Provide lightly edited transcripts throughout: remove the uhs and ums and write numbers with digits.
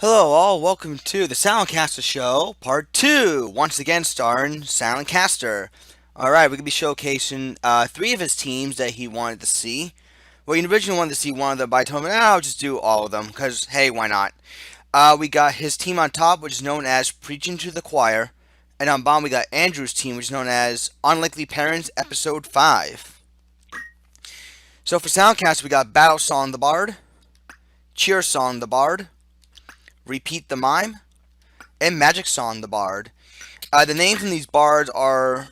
Hello, all. Welcome to the Silentkaster Show, Part 2. Once again, starring Silentkaster. Alright, we're going to be showcasing three of his teams that he wanted to see. Well, he originally wanted to see one of them, but I told him, I'll just do all of them, because, hey, why not? We got his team on top, which is known as Preaching to the Choir. And on bottom, we got Andrew's team, which is known as Unlikely Pairings, Episode 5. So for Silentkaster, we got Battle Song the Bard, Cheer Song the Bard, Repeat the Mime, and Magic Song the Bard. The names in these bards are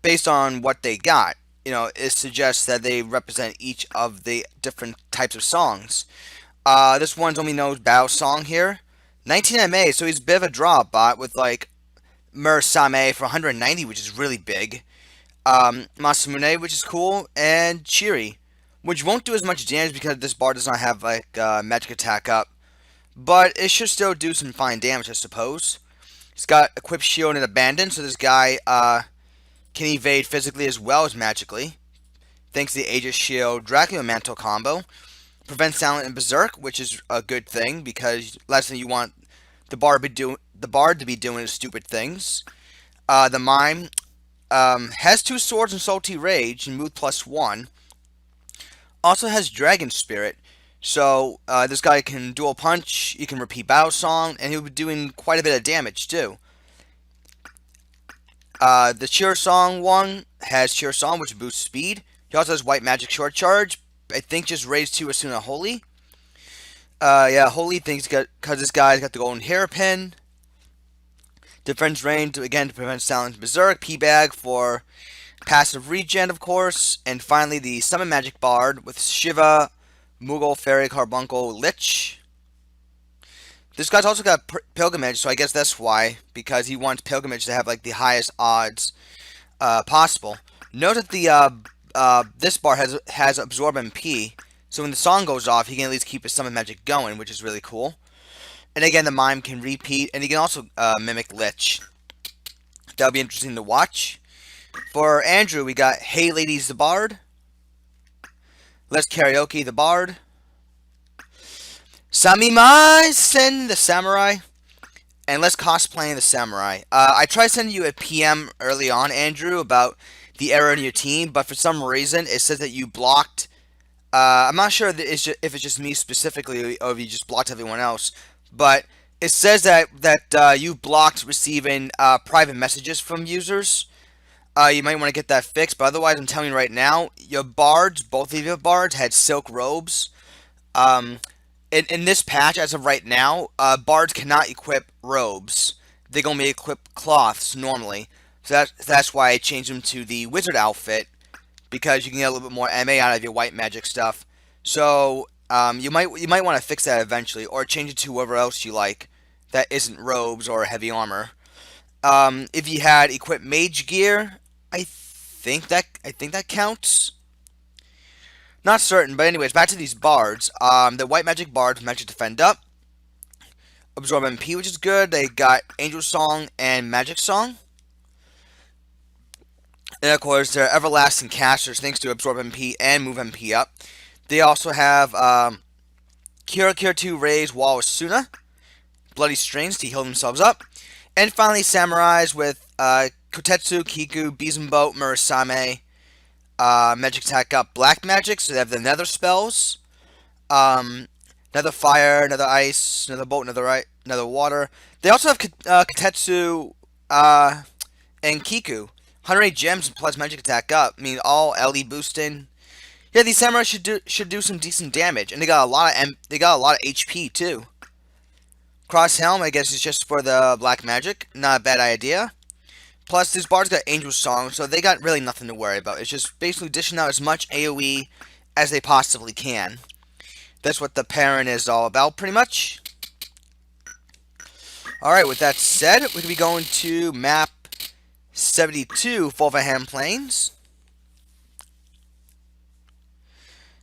based on what they got. It suggests that they represent each of the different types of songs. This one's only knows Battle Song here. 19 MA, so he's a bit of a drop bot with like Murasame for 190, which is really big. Masamune, which is cool, and Chiri, which won't do as much damage because this bard does not have like magic attack up. But it should still do some fine damage, I suppose. He's got Equipped Shield and Abandon, so this guy can evade physically as well as magically. Thanks to the Aegis Shield Dracula Mantle combo. Prevents Silent and Berserk, which is a good thing, because last thing you want the bard to be doing is stupid things. The Mime has 2 swords and Salty Rage and move +1. Also has Dragon Spirit. So, this guy can dual punch, he can repeat Battle Song, and he'll be doing quite a bit of damage, too. The Cheer Song one has Cheer Song, which boosts speed. He also has White Magic Short Charge, I think just raised to Asuna Holy. Yeah, Holy thinks because this guy's got the Golden Hairpin. Defense range, again, to prevent Silent Berserk. P-Bag for passive regen, of course. And finally, the Summon Magic Bard with Shiva, Moogle, Fairy, Carbuncle, Lich. This guy's also got Pilgrimage, so I guess that's why. Because he wants Pilgrimage to have like the highest odds possible. Note that the this bar has Absorb MP, so when the song goes off, he can at least keep his Summon Magic going, which is really cool. And again, the Mime can repeat, and he can also mimic Lich. That'll be interesting to watch. For Andrew, we got Hey Ladies the Bard, Let's Karaoke the Bard, Samimasen the Samurai, and Let's Cosplay the Samurai. I tried sending you a PM early on, Andrew, about the error in your team, but for some reason it says that you blocked. I'm not sure if it's just me specifically or if you just blocked everyone else, but it says that you blocked receiving private messages from users. You might want to get that fixed, but otherwise, I'm telling you right now, your bards, both of your bards, had silk robes. In this patch, as of right now, bards cannot equip robes. They're going to be equipped cloths normally. So that's why I changed them to the wizard outfit, because you can get a little bit more MA out of your white magic stuff. So you might want to fix that eventually, or change it to whoever else you like that isn't robes or heavy armor. If you had equipped mage gear, I think that counts. Not certain, but anyways, back to these bards. The white magic bards, magic defend up, absorb MP, which is good. They got Angel Song and Magic Song. And of course, they're everlasting casters, thanks to absorb MP and move MP up. They also have Kira 2 raise Wall of Suna, Bloody Strings to heal themselves up, and finally Samurais with Kotetsu, Kiku, Bizenboat, Murasame, Magic Attack up, Black Magic, so they have the Nether spells, Nether Fire, Nether Ice, Nether Boat, Nether Water. They also have Kotetsu and Kiku. 108 gems plus magic attack up. I mean, all LE boosting. Yeah, these samurais should do some decent damage, and they got a lot of HP too. Cross Helm, I guess, is just for the black magic. Not a bad idea. Plus, this bard's got Angel Song, so they got really nothing to worry about. It's just basically dishing out as much AoE as they possibly can. That's what the pairing is all about, pretty much. Alright, with that said, we're going to be going to map 72 Fulverham Plains.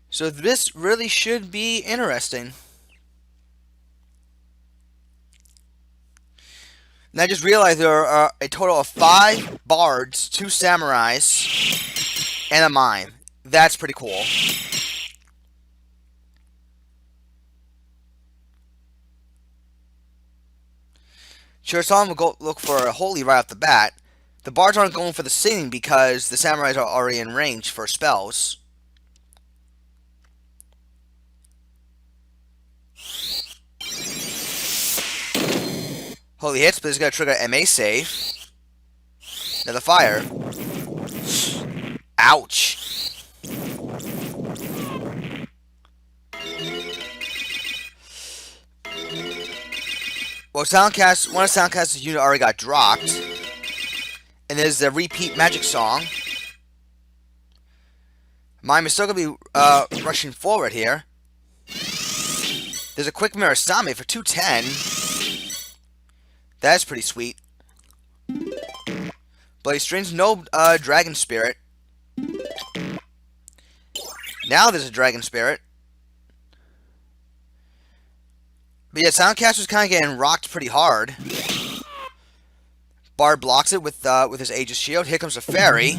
So this really should be interesting. And I just realized there are a total of 5 bards, 2 samurais, and a mime. That's pretty cool. Chirisan will go look for a holy right off the bat. The bards aren't going for the singing because the samurais are already in range for spells. Holy hits, but it's going to trigger MA save. Another fire. Ouch. Well, one of Silentkaster's unit already got dropped. And there's a repeat magic song. Mime is still going to be rushing forward here. There's a quick Murasame for 210. That's pretty sweet. Bloody Strings, no Dragon Spirit. Now there's a Dragon Spirit. But yeah, Silentkaster's kind of getting rocked pretty hard. Bard blocks it with his Aegis Shield. Here comes a Fairy.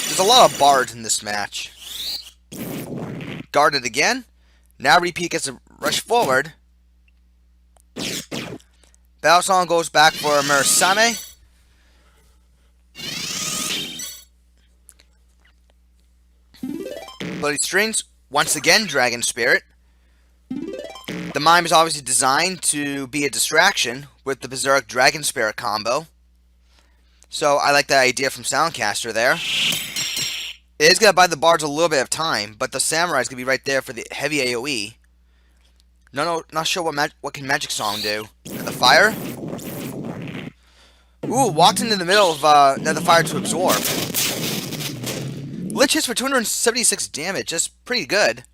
There's a lot of bards in this match. Guarded again. Now Repeat gets a rush forward. Battle Song goes back for Murasame. Bloody Strings, once again Dragon Spirit. The Mime is obviously designed to be a distraction with the Berserk Dragon Spirit combo. So I like that idea from Silentkaster there. It is going to buy the bards a little bit of time, but the samurai is going to be right there for the heavy AoE. No, not sure what can Magic Song do. The fire? Ooh, walked into the middle of another fire to absorb. Lich hits for 276 damage, that's pretty good.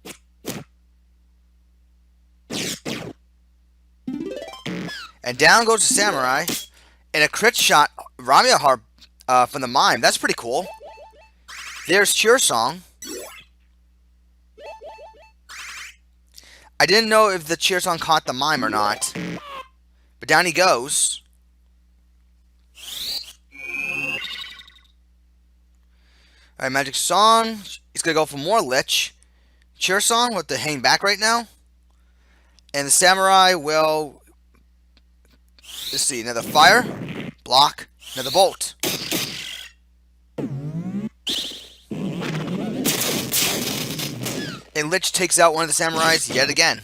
And down goes the samurai. And a crit shot, Ramia Harp from the Mime, that's pretty cool. There's Cheer Song. I didn't know if the Cheer Song caught the Mime or not. But down he goes. Alright, Magic Song. He's going to go for more Lich. Cheer Song with the hang back right now. And the Samurai will... Let's see, another fire. Block. Another bolt. And Lich takes out one of the samurais yet again.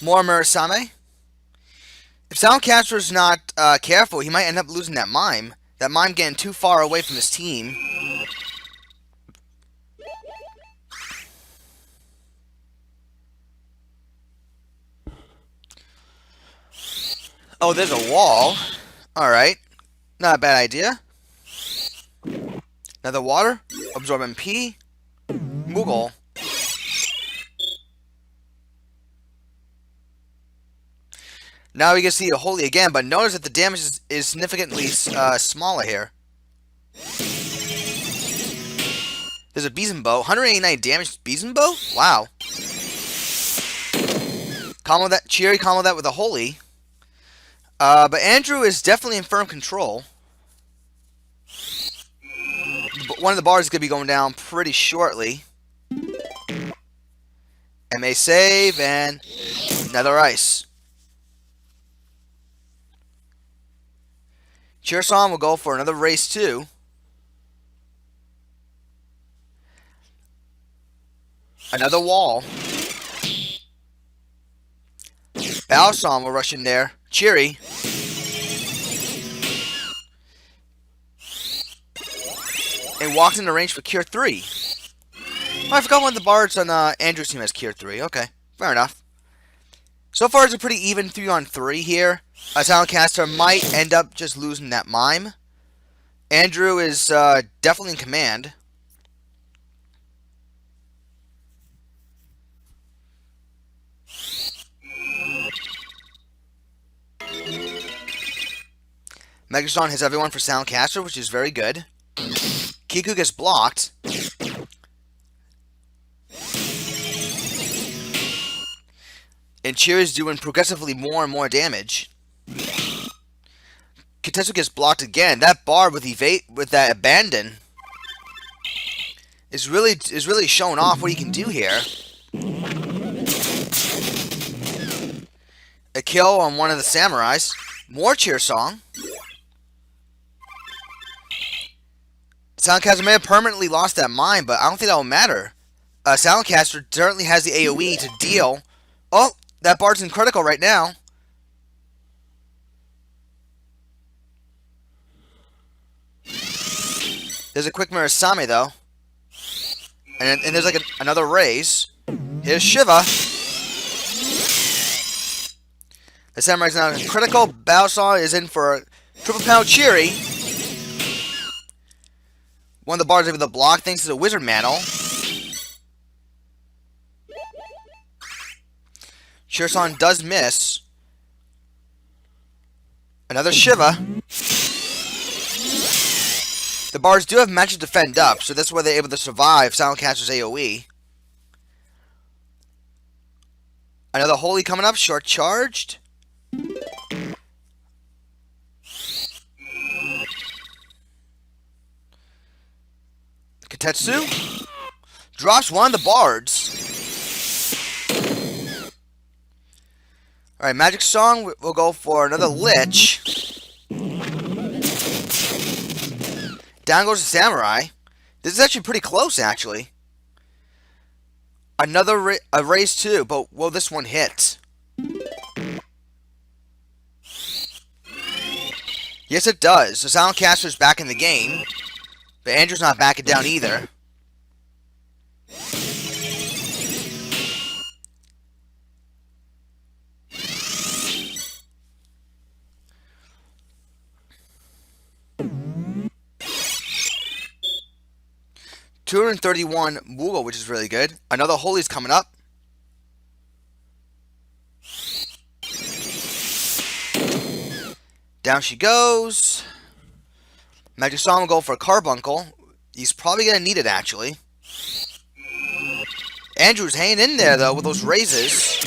More Murasame. If Silentkaster is not careful, he might end up losing that Mime. That Mime getting too far away from his team. Oh, there's a wall. Alright. Not a bad idea. Another water. Absorb MP. Moogle. Now we can see a holy again, but notice that the damage is significantly smaller here. There's a Beezenbow. 189 damage Beezenbow? Wow. Combo that, Cheery combo that with a holy. But Andrew is definitely in firm control. But one of the bars is going to be going down pretty shortly. MA save and Nether Ice. Cheerson will go for another race too. Another wall. Balsam will rush in there. Cheery. And walks into range for Cure 3. Oh, I forgot one of the bards on Andrew's team has Cure 3. Okay, fair enough. So far, it's a pretty even 3-on-3 here. Silentkaster might end up just losing that Mime. Andrew is definitely in command. Megason has everyone for Silentkaster, which is very good. Kiku gets blocked. And Cheer is doing progressively more and more damage. Kitetsu gets blocked again. That bar with that abandon is really showing off what he can do here. kill on one of the samurais. More cheer song. Silentkaster may have permanently lost that mine, but I don't think that will matter. Silentkaster certainly has the AoE to deal. Oh, that bard's in critical right now. There's a quick Murasame though. And there's like another raise. Here's Shiva. The samurai's now in critical. Baosaw is in for a triple pound cheery. One of the bards able to block thanks to the wizard mantle. Shirsan does miss. Another Shiva. The bards do have magic defend up, so that's why they're able to survive Silentkaster's AoE. Another Holy coming up, short charged. Katetsu drops one of the bards. Alright, Magic Song, we'll go for another Lich. Down goes the Samurai. This is actually pretty close, actually. Another raise too, but will this one hit? Yes, it does. So Silentkaster's back in the game. But Andrew's not backing down either. $231 Moogle, which is really good. Another Holy's coming up. Down she goes. Magic Song will go for a Carbuncle. He's probably going to need it, actually. Andrew's hanging in there, though, with those raises.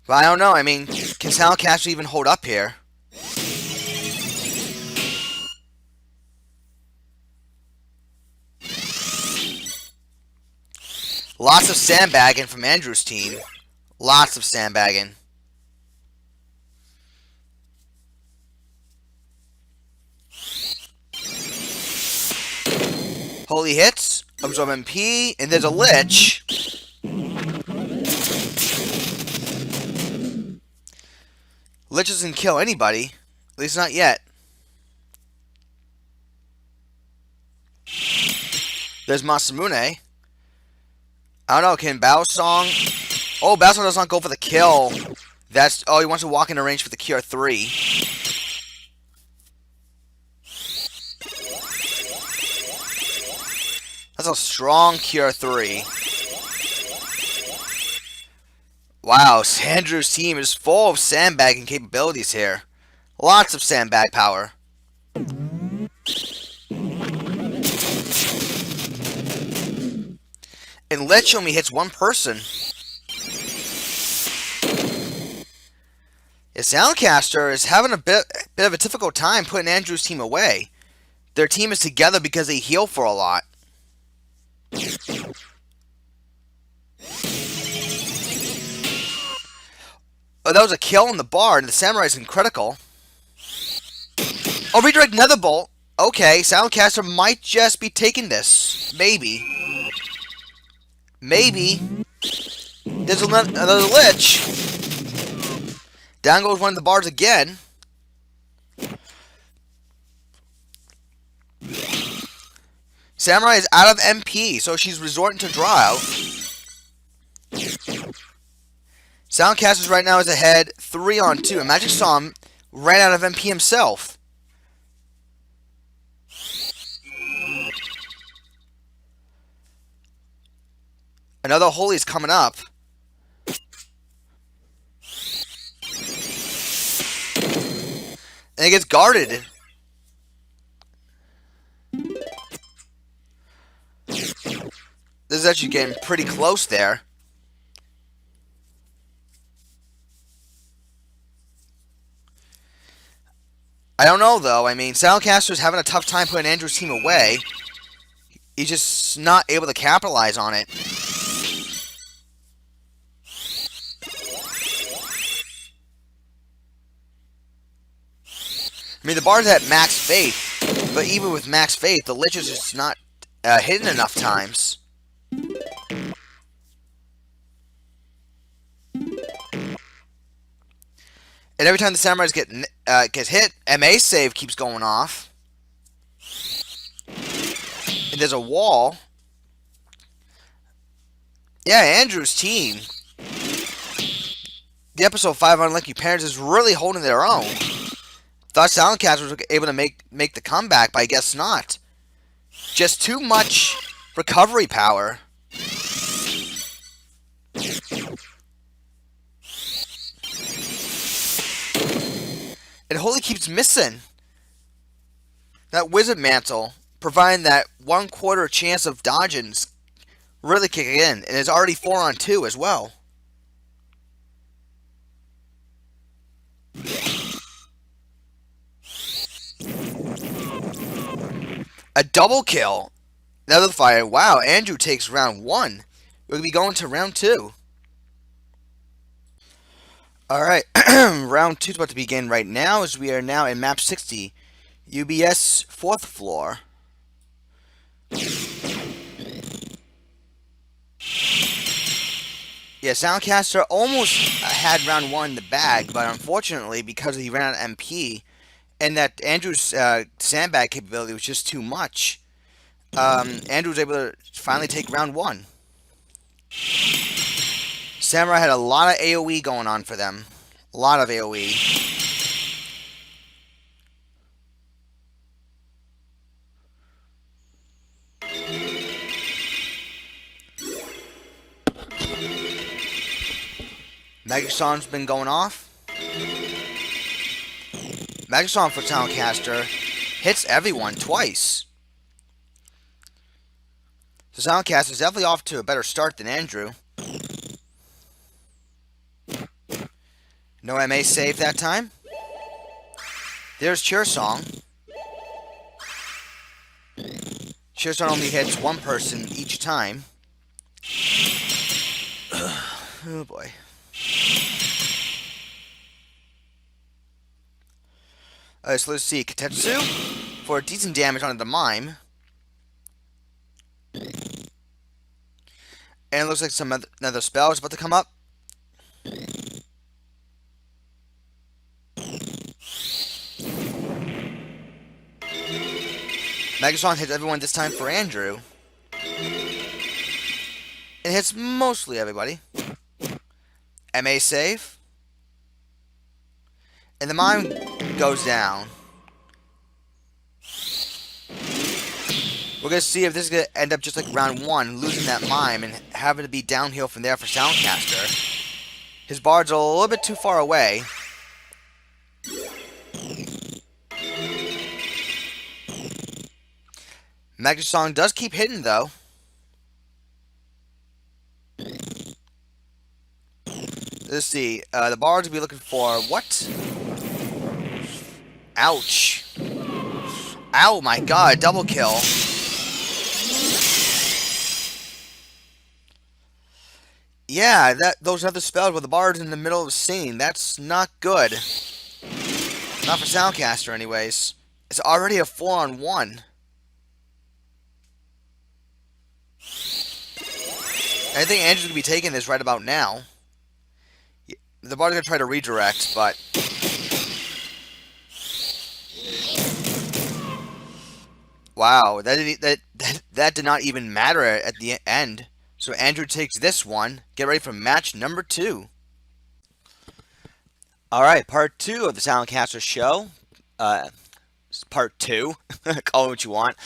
But I don't know. I mean, can Silentkaster even hold up here? Lots of sandbagging from Andrew's team. Lots of sandbagging. Holy hits. Absorb MP. And there's a Lich. Lich doesn't kill anybody. At least not yet. There's Masamune. I don't know, can Baosong... Oh, Baosong does not go for the kill. That's... Oh, he wants to walk into range for the Cure 3. That's a strong Cure 3. Wow, Sandrew's team is full of sandbagging capabilities here. Lots of sandbag power. And Lich only hits one person. Yeah, Silentkaster is having a bit of a difficult time putting Andrew's team away. Their team is together because they heal for a lot. Oh, that was a kill on the bard, and the samurai's in critical. Oh, redirect Nether Bolt. Okay, Silentkaster might just be taking this. Maybe. Maybe. There's another Lich. Down goes one of the bards again. Samurai is out of MP, so she's resorting to draw out. Silentkaster right now is ahead 3-on-2, and Magic Psalm ran out of MP himself. Another Holy is coming up. And it gets guarded. This is actually getting pretty close there. I don't know, though. I mean, Silentkaster's having a tough time putting Andrew's team away. He's just not able to capitalize on it. I mean, the Bard's at max faith, but even with max faith, the Lich is just not hidden enough times. And every time the Samurais gets hit, MA save keeps going off. And there's a wall. Yeah, Andrew's team. The episode 5 Unlucky Parents is really holding their own. Thought Silentkaster was able to make the comeback, but I guess not. Just too much recovery power. And Holy keeps missing. That Wizard Mantle, providing that 1/4 chance of dodging, really kicking in. And it's already 4 on 2 as well. A double kill. Another fire. Wow, Andrew takes round 1. We'll be going to round 2. Alright, round 2 is about to begin right now, as we are now in map 60. UBS 4th floor. Yeah, Silentkaster almost had round 1 in the bag, but unfortunately, because he ran out of MP, and that Andrew's sandbag capability was just too much, Andrew was able to finally take round 1. Samurai had a lot of AoE going on for them. A lot of AoE. Magic Song's been going off. Magic Song for Silentkaster hits everyone twice. So Silentkaster is definitely off to a better start than Andrew. No MA save that time. There's Cheer Song. Cheer Song only hits one person each time. Oh boy. So let's see. Katetsu for decent damage onto the Mime. And it looks like another spell is about to come up. Megasong hits everyone this time for Andrew. It hits mostly everybody. MA save. And the Mime goes down. We're going to see if this is going to end up just like round 1, losing that Mime and having to be downhill from there for Silentkaster. His Bard's a little bit too far away. Magic Song does keep hitting, though. Let's see. The Bards will be looking for what? Ouch. Ow, my god. Double kill. Yeah, those other spells with the Bard's in the middle of the scene. That's not good. Not for Silentkaster, anyways. It's already a 4 on 1. I think Andrew's going to be taking this right about now. The Bard's going to try to redirect, but... Wow, that did not even matter at the end. So Andrew takes this one. Get ready for match number 2. Alright, part 2 of the Silentkaster show. Part 2. Call it what you want.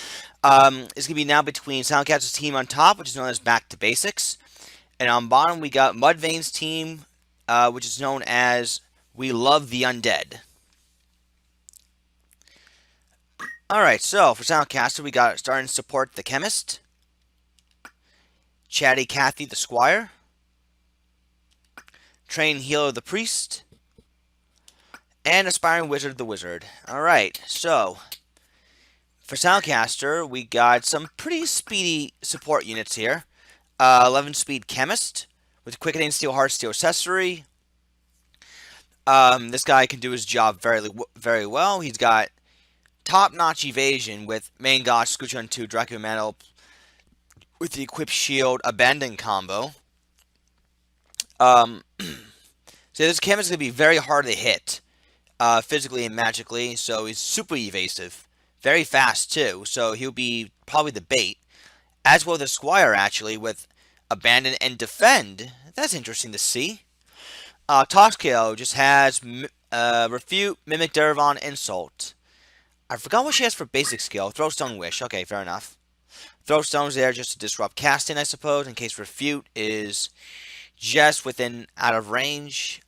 It's going to be now between Silentkaster's team on top, which is known as Back to Basics. And on bottom, we got Mudvayne's team, which is known as We Love the Undead. Alright, so for Silentkaster, we got starting to support the Chemist, Chatty Cathy the Squire, Train Healer the Priest, and Aspiring Wizard the Wizard. Alright, so For Silentkaster, we got some pretty speedy support units here. 11 speed Chemist with Quickening Steel Heart Steel Accessory. This guy can do his job very well. He's got top-notch evasion with Main God, Scooch 2, Dracula Mantle with the Equip Shield Abandon combo. So this Chemist is going to be very hard to hit, physically and magically, so he's super evasive. Very fast, too, so he'll be probably the bait. As well, the Squire, actually, with Abandon and Defend. That's interesting to see. Toxkill just has Refute, Mimic Durvon, Insult. I forgot what she has for basic skill. Throwstone Wish. Okay, fair enough. Throwstone's there just to disrupt casting, I suppose, in case Refute is just out of range.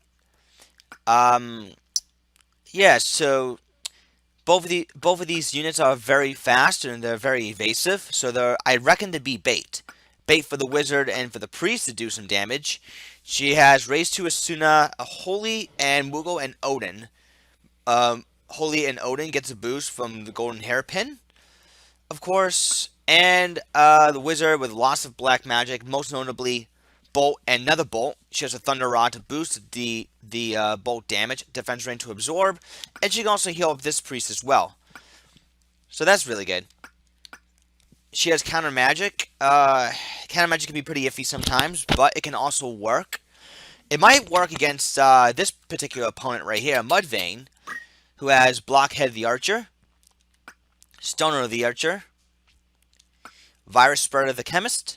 Yeah, so both of these units are very fast and they're very evasive, so I reckon to be bait. Bait for the wizard and for the priest to do some damage. She has Raise to Asuna, Holy, and Moogle and Odin. Holy and Odin gets a boost from the Golden Hairpin, of course, and the wizard with lots of black magic, most notably Bolt and Nether Bolt. She has a Thunder Rod to boost the bolt damage, defense range to absorb, and she can also heal up this priest as well. So that's really good. She has counter magic. Counter magic can be pretty iffy sometimes, but it can also work. It might work against this particular opponent right here, Mudvayne, who has Blockhead the Archer, Stoner the Archer, Virus Spreader the Chemist,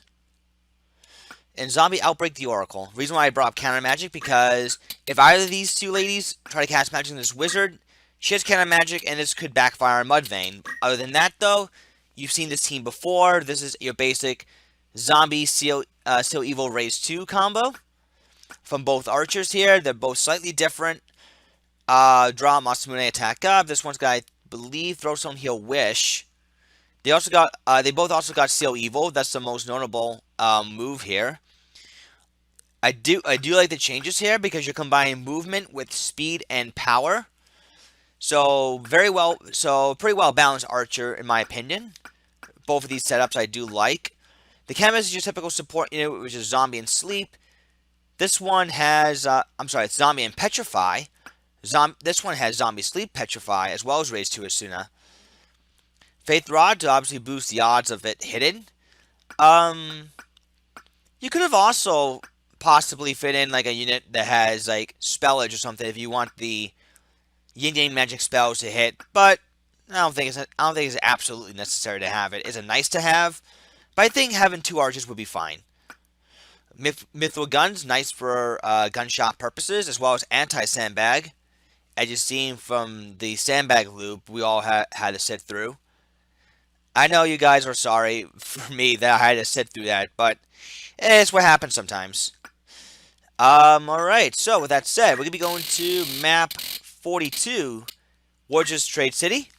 and Zombie Outbreak the Oracle. Reason why I brought up counter magic, because if either of these two ladies try to cast magic on this wizard, she has counter magic, and this could backfire on Mudvayne. Other than that, though, you've seen this team before. This is your basic Zombie Seal Evil Raise 2 combo from both archers here. They're both slightly different. Draw Masamune attack up. This one's got, I believe, Throwstone Heal Wish. They both also got Seal Evil. That's the most notable move here. I do like the changes here because you're combining movement with speed and power. So pretty well balanced archer in my opinion. Both of these setups I do like. The Chemist is your typical support unit, which is Zombie and Sleep. This one has it's Zombie and Petrify. This one has Zombie Sleep Petrify as well as Raise to Asuna. Faith Rod to obviously boost the odds of it hitting. You could have also possibly fit in like a unit that has like Spellage or something if you want the Yin Yang magic spells to hit, but I don't think it's absolutely necessary to have it. It's a nice to have, but I think having two archers would be fine. Mithril Guns, nice for gunshot purposes, as well as anti-sandbag. As you've seen from the sandbag loop we all had to sit through. I know you guys are sorry for me that I had to sit through that, but it's what happens sometimes. Alright, so with that said, we're going to be going to map 42, Warriors Trade City.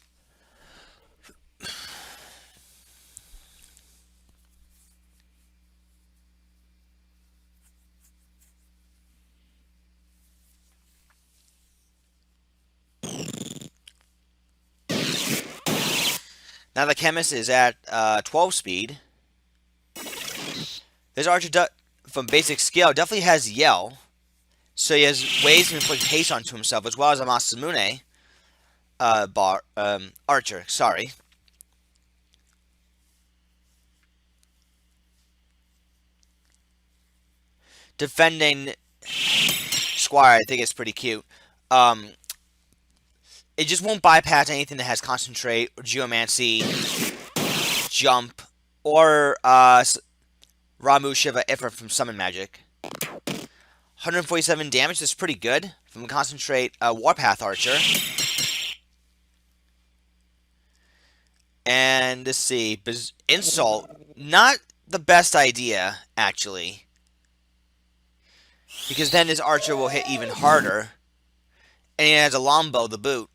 Now the Chemist is at 12 speed. This archer from basic skill definitely has Yell. So he has ways to inflict haste onto himself, as well as a Masamune archer. Sorry. Defending Squire, I think it's pretty cute. It just won't bypass anything that has Concentrate, or Geomancy, Jump, or Ramu Shiva Ifrit from Summon Magic. 147 damage, that's pretty good from a Concentrate Warpath Archer. And let's see, Insult, not the best idea, actually. Because then this Archer will hit even harder. And he has a Longbow to boot.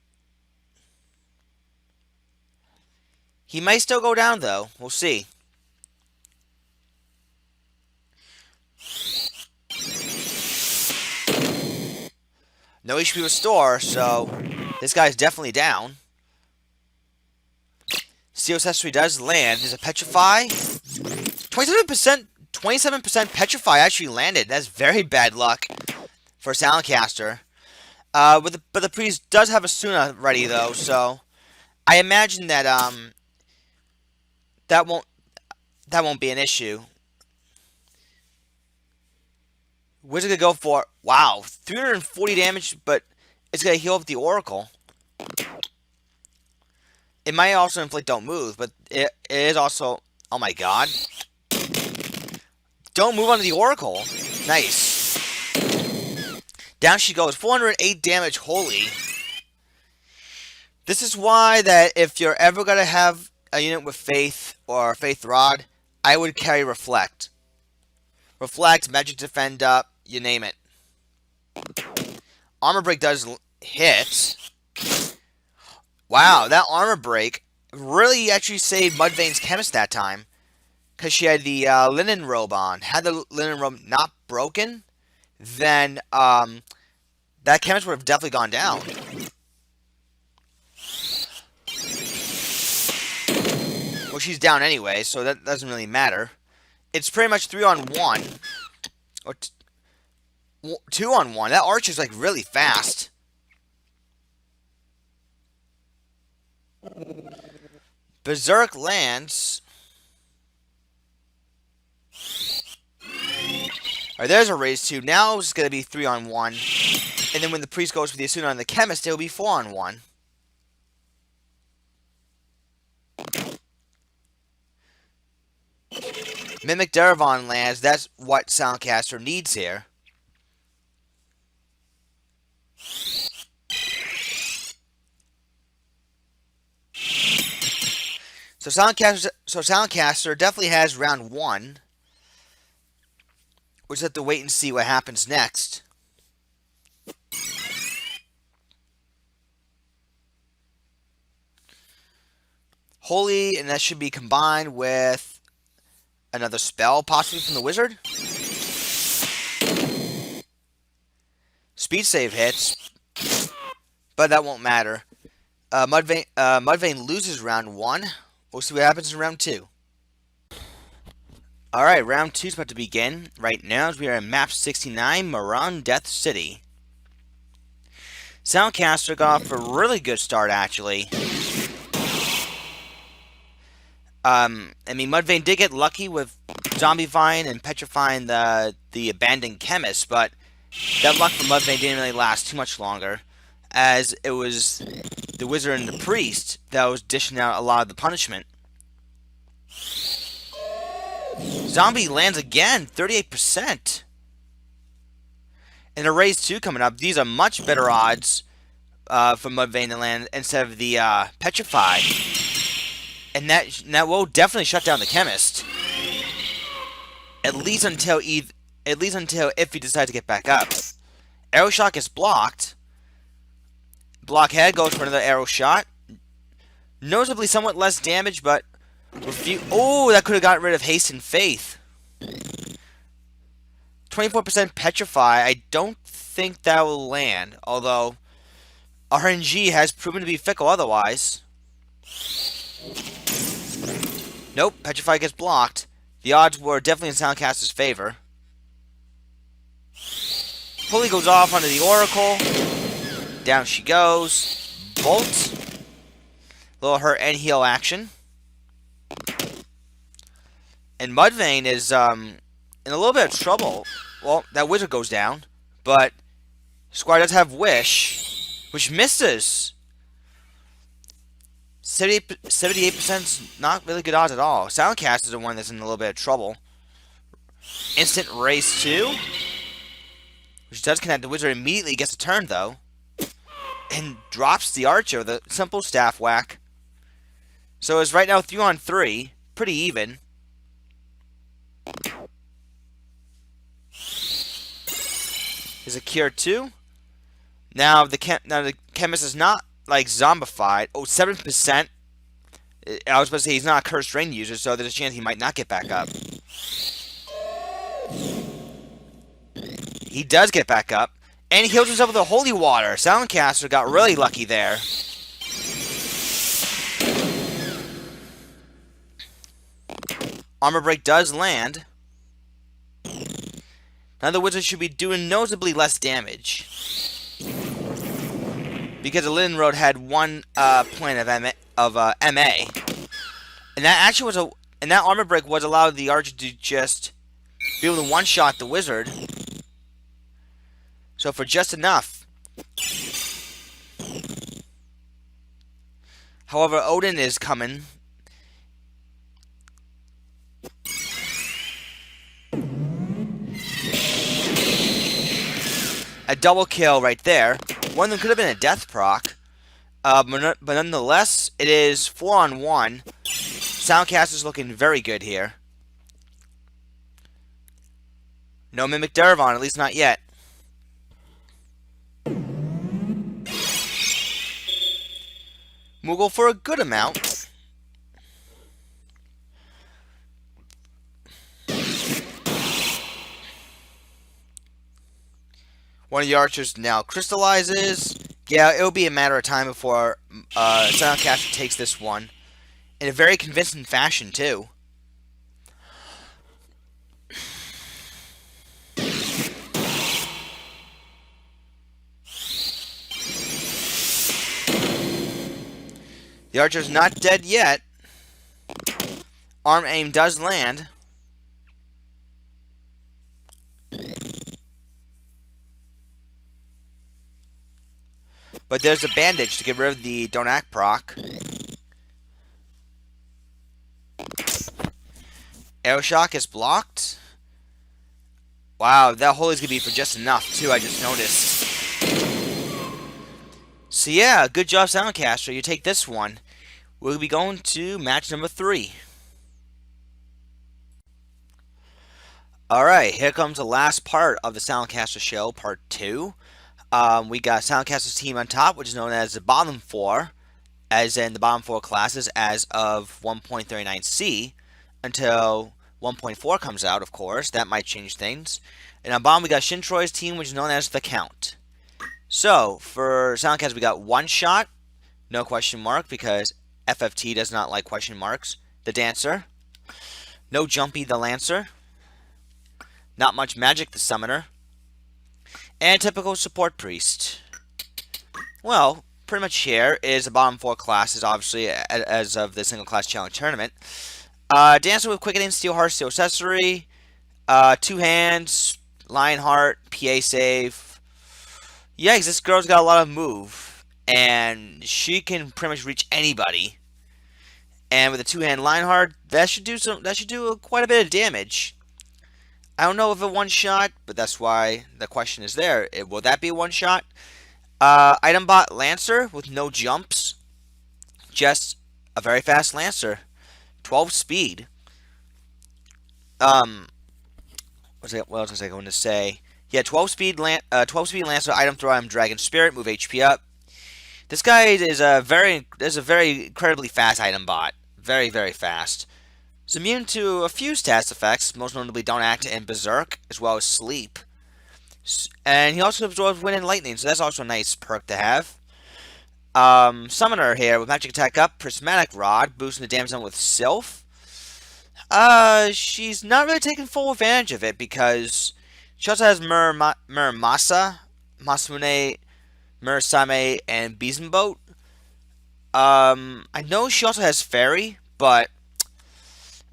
He might still go down, though. We'll see. No HP restore, so this guy's definitely down. Steel Accessory does land. There's a Petrify. 27% Petrify actually landed. That's very bad luck for Silentkaster. But the priest does have a Suna ready though, so I imagine that that won't be an issue. Wizard gonna go for, wow, 340 damage, but it's gonna heal up the Oracle. It might also inflict Don't Move, but it is also, oh my god. Don't move onto the Oracle. Nice. Down she goes. 408 damage. Holy. This is why that if you're ever going to have a unit with Faith or Faith Rod, I would carry Reflect. Reflect, Magic Defend up, you name it. Armor Break does hit. Wow, that Armor Break really actually saved Mudvayne's Chemist that time. Because she had the linen robe on. Had the linen robe not broken, then that chemist would have definitely gone down. Well, she's down anyway, so that doesn't really matter. It's pretty much 3-on-1. Or 2-on-1. That archer's like really fast. Berserk lands. Alright, there's a raise 2. Now it's going to be 3-on-1. And then when the priest goes for the Asuna and the chemist, it'll be 4-on-1. Mimic Darevon lands. That's what Silentkaster needs here. So Silentkaster definitely has round 1. We'll just have to wait and see what happens next. Holy, and that should be combined with another spell, possibly from the wizard. Speed save hits, but that won't matter. Mudvayne loses round 1. We'll see what happens in round 2. Alright, round 2 is about to begin. Right now, as we are in map 69, Maran Death City. Silentkaster got off a really good start, actually. I mean, Mudvayne did get lucky with zombifying and petrifying the abandoned chemist, but that luck for Mudvayne didn't really last too much longer, as it was the wizard and the priest that was dishing out a lot of the punishment. Zombie lands again, 38%. And a raise 2 coming up. These are much better odds for Mudvayne to land instead of the Petrify. And that will definitely shut down the chemist. At least until if he decides to get back up. Arrow shot gets blocked. Blockhead goes for another arrow shot. Noticeably somewhat less damage, but oh, that could have gotten rid of haste and faith. 24% petrify. I don't think that will land, although RNG has proven to be fickle otherwise. Nope, petrify gets blocked. The odds were definitely in Silentkaster's favor. Pulley goes off onto the Oracle. Down she goes. Bolt. Little hurt and heal action. And Mudvayne is in a little bit of trouble. Well, that wizard goes down, but Squire does have Wish, which misses. 78% is not really good odds at all. Silentkaster is the one that's in a little bit of trouble. Instant race 2, which does connect. The wizard immediately gets a turn, though, and drops the archer with a simple staff whack. So it's right now 3-on-3, pretty even. Is a cure 2. Now the chemist is not like zombified. Oh, 7%. I was about to say he's not a cursed rain user, so there's a chance he might not get back up. He does get back up, and he heals himself with the holy water. Silentkaster got really lucky there. Armor Break does land. Now the wizard should be doing noticeably less damage. Because the Linen Road had one point of MA. And that actually was and that Armor Break was allowed the archer to just be able to one-shot the wizard. So for just enough. However, Odin is coming. A double kill right there. One of them could have been a death proc. But nonetheless, it is 4-on-1. Silentkaster's looking very good here. No Mimic Darvon, at least not yet. We'll go for a good amount. One of the archers now crystallizes. Yeah, it'll be a matter of time before Silentkaster takes this one. In a very convincing fashion, too. The archer's not dead yet. Arm aim does land. But there's a bandage to get rid of the Don't Act proc. Arrow Shock is blocked. Wow, that hole is going to be for just enough, too, I just noticed. So yeah, good job, Silentkaster. You take this one. We'll be going to match number 3. Alright, here comes the last part of the Silentkaster show, part 2. We got Silentkaster's team on top, which is known as the bottom 4, as in the bottom 4 classes as of 1.39c, until 1.4 comes out, of course. That might change things. And on bottom, we got Shintroy's team, which is known as the Count. So, for Silentkaster, we got one shot, no question mark, because FFT does not like question marks. The Dancer. No Jumpy, the Lancer. Not much Magic, the Summoner. And typical Support Priest. Well, pretty much here is the bottom 4 classes, obviously, as of the single class challenge tournament. Dancer with Quickening, Steel Heart, Steel Accessory. 2 hands, Lionheart, PA save. Yikes, this girl's got a lot of move, and she can pretty much reach anybody. And with a 2-hand Lionheart, that should do quite a bit of damage. I don't know if it one shot, but that's why the question is there. Will that be a one shot? Item bot Lancer with no jumps, just a very fast Lancer, 12 speed. What else was I going to say? Yeah, 12 speed Lancer, item throw, item Dragon Spirit, move HP up. This guy is a very incredibly fast item bot. Very, very fast. He's immune to a few stats effects, most notably Don't Act and Berserk, as well as Sleep. And he also absorbs Wind and Lightning, so that's also a nice perk to have. Summoner here with Magic Attack up, Prismatic Rod, boosting the damage on with Sylph. She's not really taking full advantage of it because she also has Masa, Masune, Same, and Beezenboat. I know she also has Fairy, but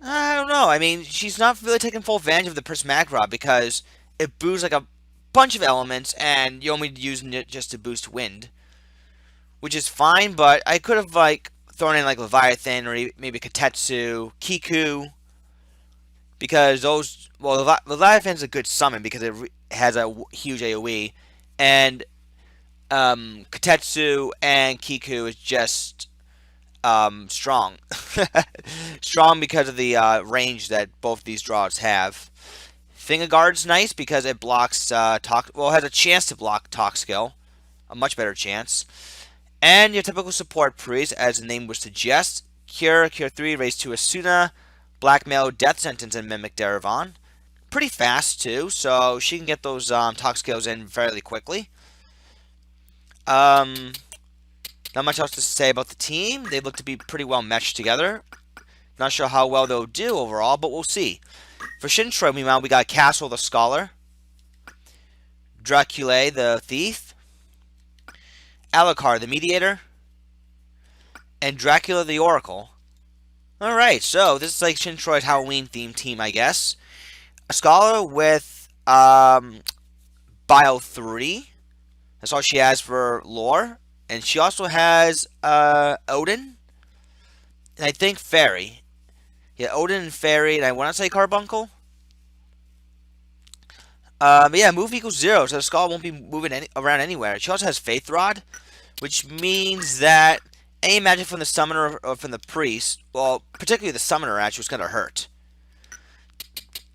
I don't know. I mean, she's not really taking full advantage of the Prismatic Rod because it boosts like a bunch of elements, and you're only using it just to boost wind, which is fine. But I could have like thrown in like Leviathan or maybe Katetsu, Kiku, because those. Well, Leviathan's a good summon because it has a huge AOE, and Katetsu and Kiku is just strong. Strong because of the range that both these draws have. Finger Guard's nice because it blocks it has a chance to block Talk Skill. A much better chance. And your typical support priest, as the name would suggest. Cure 3, raise to Asuna, Blackmail, Death Sentence, and Mimic Darvon. Pretty fast too, so she can get those Talk Skills in fairly quickly. Not much else to say about the team. They look to be pretty well meshed together. Not sure how well they'll do overall, but we'll see. For Shintroy, meanwhile, we got Castle the Scholar, Dracula the Thief, Alucard the Mediator, and Dracula the Oracle. Alright, so this is like Shintroy's Halloween-themed team, I guess. A Scholar with Bio 3. That's all she has for lore. And she also has Odin. And I think Fairy. Yeah, Odin and Fairy. And I want to say Carbuncle. But yeah, move equals 0. So the Scholar won't be moving around anywhere. She also has Faith Rod. Which means that any magic from the Summoner or from the Priest, well, particularly the Summoner actually, was going to hurt.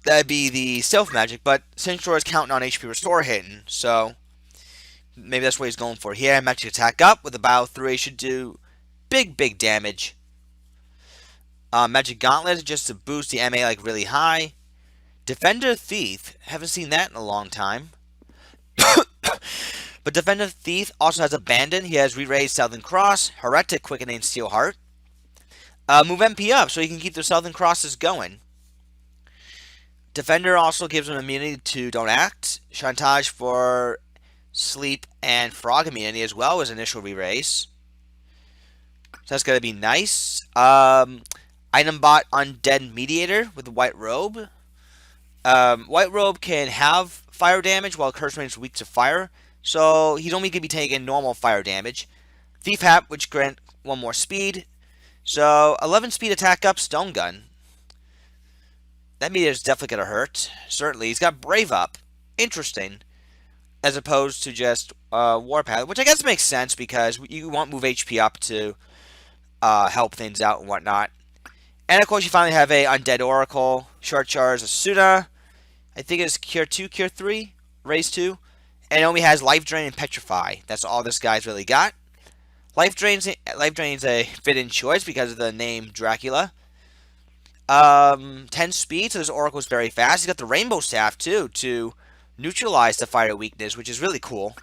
That'd be the Stealth magic, but Shintroy is counting on HP Restore hitting, so maybe that's what he's going for here. Magic attack up with a Bio 3 should do big damage. Magic Gauntlet just to boost the MA like really high. Defender Thief, haven't seen that in a long time. But Defender Thief also has Abandon. He has Re-Raise Southern Cross, Heretic, Quickening, Steel Heart. Move MP up so he can keep the Southern Crosses going. Defender also gives him immunity to Don't Act, Chantage for Sleep, and Frog immunity as well as initial Re-Raise. So that's going to be nice. Item bot Undead Mediator with the White Robe. White Robe can have fire damage while Curse Ring is weak to fire. So he's only going to be taking normal fire damage. Thief Hat, which grant 1 more speed. So 11 speed attack up, Stone Gun. That meter is definitely going to hurt. Certainly. He's got Brave up. Interesting. As opposed to just Warpath, which I guess makes sense because you want move HP up to help things out and whatnot. And of course you finally have a Undead Oracle, Short Charge Asuna. I think it's Cure 2, Cure 3, Raise 2. And it only has Life Drain and Petrify. That's all this guy's really got. Life Drain's a fit-in choice because of the name Dracula. 10 speed, so this Oracle is very fast. He's got the Rainbow Staff, too, to neutralize the fire weakness, which is really cool.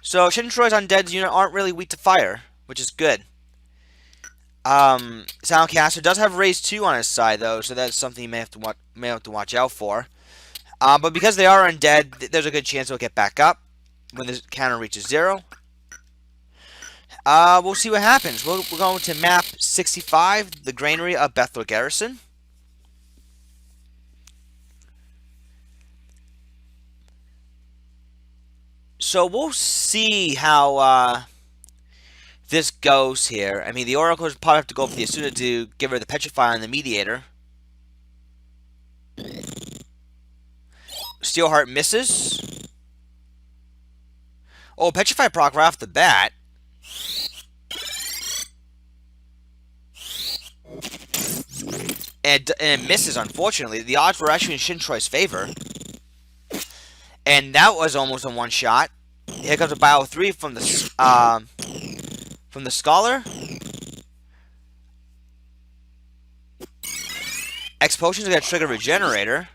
So, Shintroy's Undead's unit aren't really weak to fire, which is good. Silentkaster does have Raise 2 on his side, though, so that's something you may have to watch out for. But because they are undead, there's a good chance they'll get back up when the counter reaches 0. We'll see what happens. We're going to map 65, the Granary of Bethel Garrison. So we'll see how this goes here. I mean, the Oracles probably have to go for the Asuna to give her the Petrify on the Mediator. Steelheart misses. Oh, Petrify proc right off the bat. And it misses, unfortunately. The odds were actually in Shintroy's favor. And that was almost a one-shot. Here comes a Bio 3 from the Scholar. X Potion's gonna trigger Regenerator.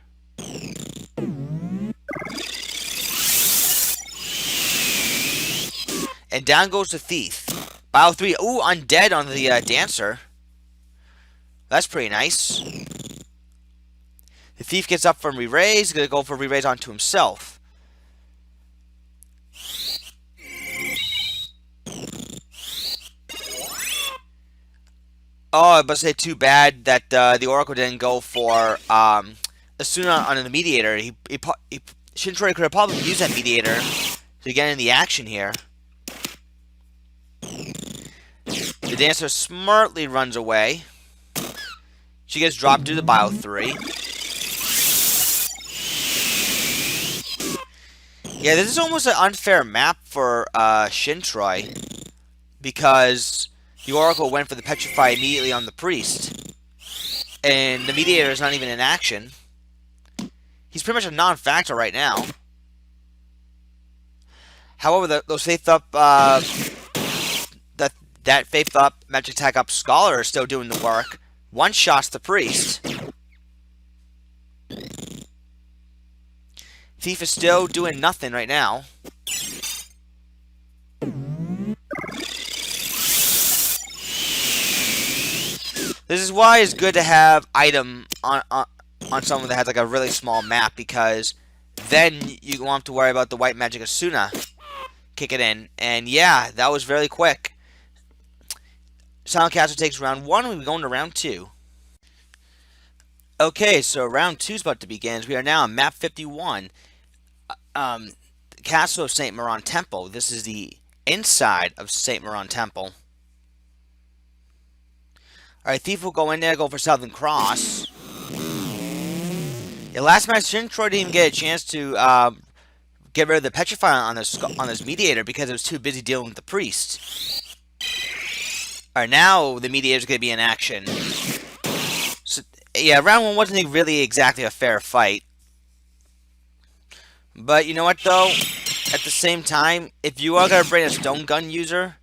And down goes the Thief. Bio 3. Ooh, Undead on the Dancer. That's pretty nice. The Thief gets up from Re-Raise. He's going to go for Re-Raise onto himself. Oh, I must say too bad that the Oracle didn't go for Asuna on the Mediator. Shintroy could have probably used that Mediator to get in the action here. The Dancer smartly runs away. She gets dropped to the Bio 3. Yeah, this is almost an unfair map for Shintroy. Because the Oracle went for the Petrify immediately on the Priest. And the Mediator is not even in action. He's pretty much a non-factor right now. However, those Faith Up... That Faith Up, Magic Attack Up Scholar is still doing the work. One shots the Priest. Thief is still doing nothing right now. The This is why it's good to have item on someone that has like a really small map, because then you won't have to worry about the white magic Asuna kick it in. And yeah, that was very quick. Silentkaster takes round 1, and we go into round 2. Okay, so round 2 is about to begin. We are now on map 51. Castle of St. Maron Temple. This is the inside of St. Maron Temple. Alright, Thief will go in there, go for Southern Cross. Yeah, last match, Shintroy didn't even get a chance to get rid of the Petrify on this Mediator because it was too busy dealing with the Priest. Alright, now the Mediator's going to be in action. So, yeah, round 1 wasn't really exactly a fair fight. But you know what, though? At the same time, if you are going to bring a Stone Gun user,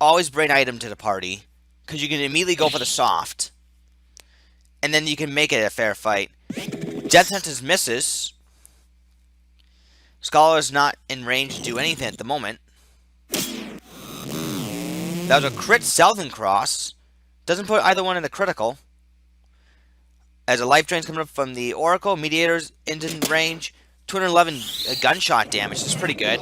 always bring item to the party, because you can immediately go for the soft. And then you can make it a fair fight. Death Sentence misses. Scholar is not in range to do anything at the moment. That was a crit Southern Cross. Doesn't put either one in the critical. As a life drain's coming up from the Oracle, Mediator's into range. 211 gunshot damage. That's pretty good.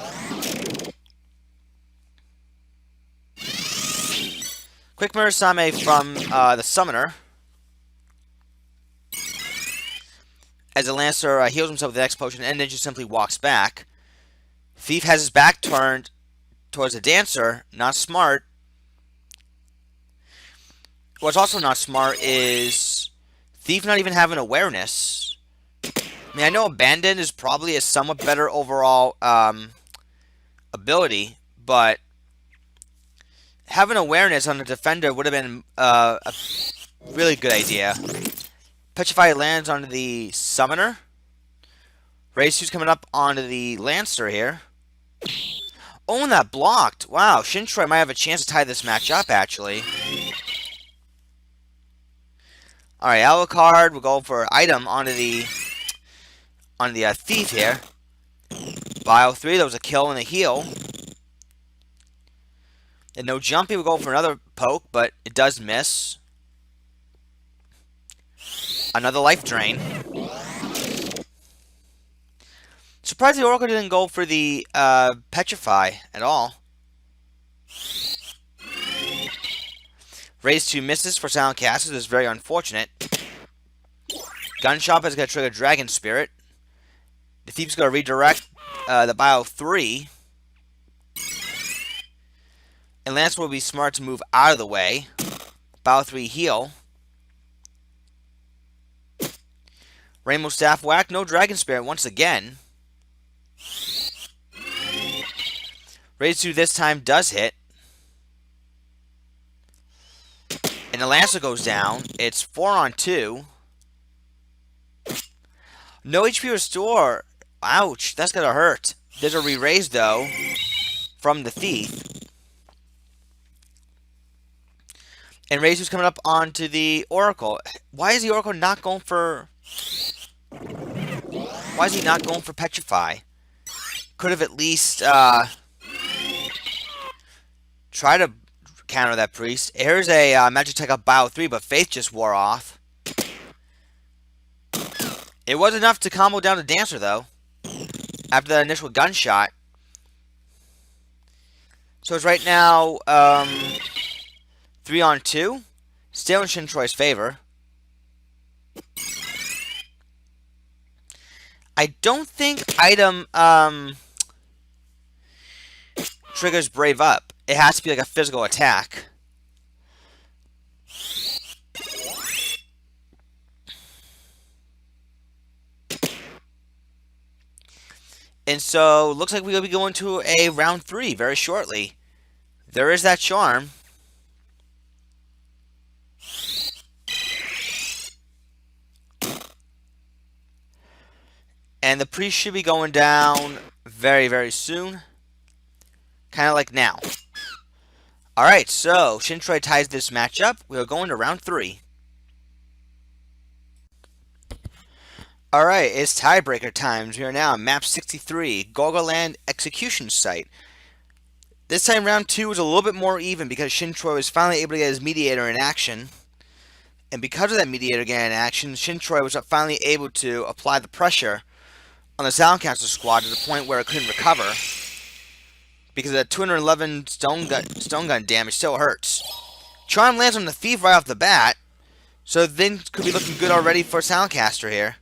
Quick Murasame from the Summoner. As the Lancer heals himself with the next potion and then just simply walks back. Thief has his back turned towards the Dancer. Not smart. What's also not smart is Thief not even having awareness. I mean, I know Abandon is probably a somewhat better overall ability, but having awareness on the Defender would have been a really good idea. Petrify lands onto the Summoner. Reizu's coming up onto the Lancer here. Oh, and that blocked. Wow, Shintroy might have a chance to tie this match up, actually. Alright, Alucard will go for item onto the Thief here. Bio 3, that was a kill and a heal. And no jumpy will go for another poke, but it does miss. Another life drain. Surprised the Oracle didn't go for the Petrify at all. Raise 2 misses for Silentkaster. This is very unfortunate. Gunshot is going to trigger Dragon Spirit. The Thief's going to redirect the Bio 3. And Lance will be smart to move out of the way. Bio 3 heal. Rainbow Staff whack. No Dragon Spirit once again. Raise 2 this time does hit. And the Lancer goes down. It's 4 on 2. No HP restore. Ouch, that's gonna hurt. There's a re-raise though from the Thief. And Reizu's coming up onto the Oracle. Why is the Oracle not going for... Why is he not going for Petrify? Could have at least try to counter that Priest. Here's a Magic Tech up Bio 3, but Faith just wore off. It was enough to combo down the Dancer, though, after that initial gunshot. So it's right now 3 on 2. Still in Shintroy's favor. I don't think item triggers Brave Up. It has to be like a physical attack. And so, looks like we'll be going to a round 3 very shortly. There is that charm. And the Priest should be going down very, very soon. Kind of like now. Alright, so Shintroy ties this match up. We are going to round 3. Alright, it's tiebreaker times. We are now on map 63, Gorgoland Execution Site. This time round 2 was a little bit more even because Shintroy was finally able to get his Mediator in action. And because of that mediator getting in action, Shintroy was finally able to apply the pressure on the Silentkaster squad to the point where it couldn't recover. Because that 211 stone gun damage still hurts. Charm lands on the Thief right off the bat. So things could be looking good already for Silentkaster here.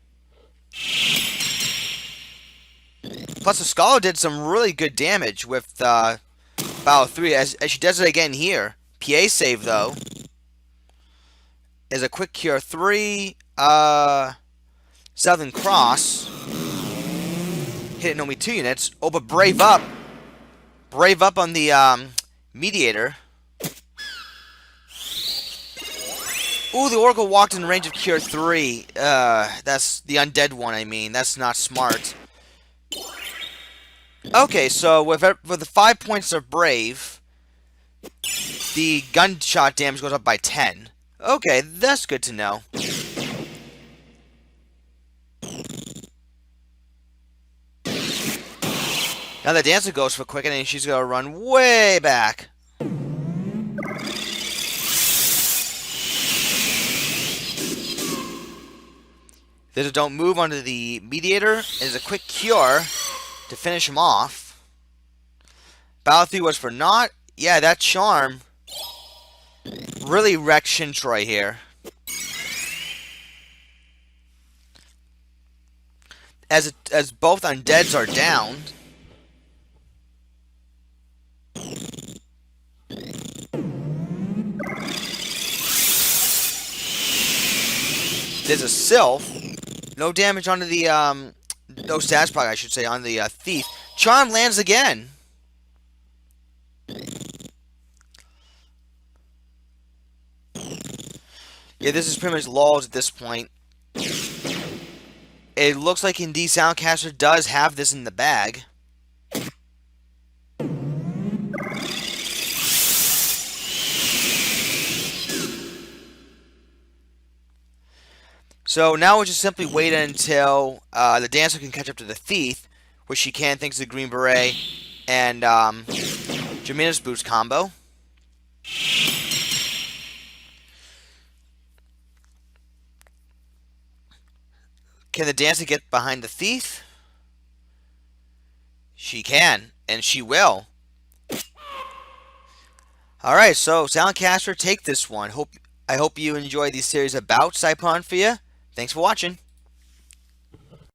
Plus the Scholar did some really good damage with Battle 3 as she does it again here. PA save though. Is a quick cure 3. Southern Cross. Hitting only 2 units. Oh, but Brave Up. Brave Up on the Mediator. Ooh, the Oracle walked in range of Cure 3. That's the Undead one, I mean. That's not smart. Okay, so with the 5 points of Brave, the gunshot damage goes up by 10. Okay, that's good to know. Now the Dancer goes for quick, and she's going to run way back. There's a don't move onto the Mediator. There's a quick cure to finish him off. Battle 3 was for naught. Yeah, that charm really wrecked Shintroy here. As both Undeads are down. There's a Sylph. No damage onto the, no stats proc, I should say, on the Thief. Charm lands again. Yeah, this is pretty much lulled at this point. It looks like indeed Silentkaster does have this in the bag. So now we'll just simply wait until the Dancer can catch up to the Thief, which she can thanks to the Green Beret and Jamina's Boost combo. Can the Dancer get behind the Thief? She can, and she will. Alright, so Silentkaster, take this one. I hope you enjoy these series about Saipon for you. Thanks for watching.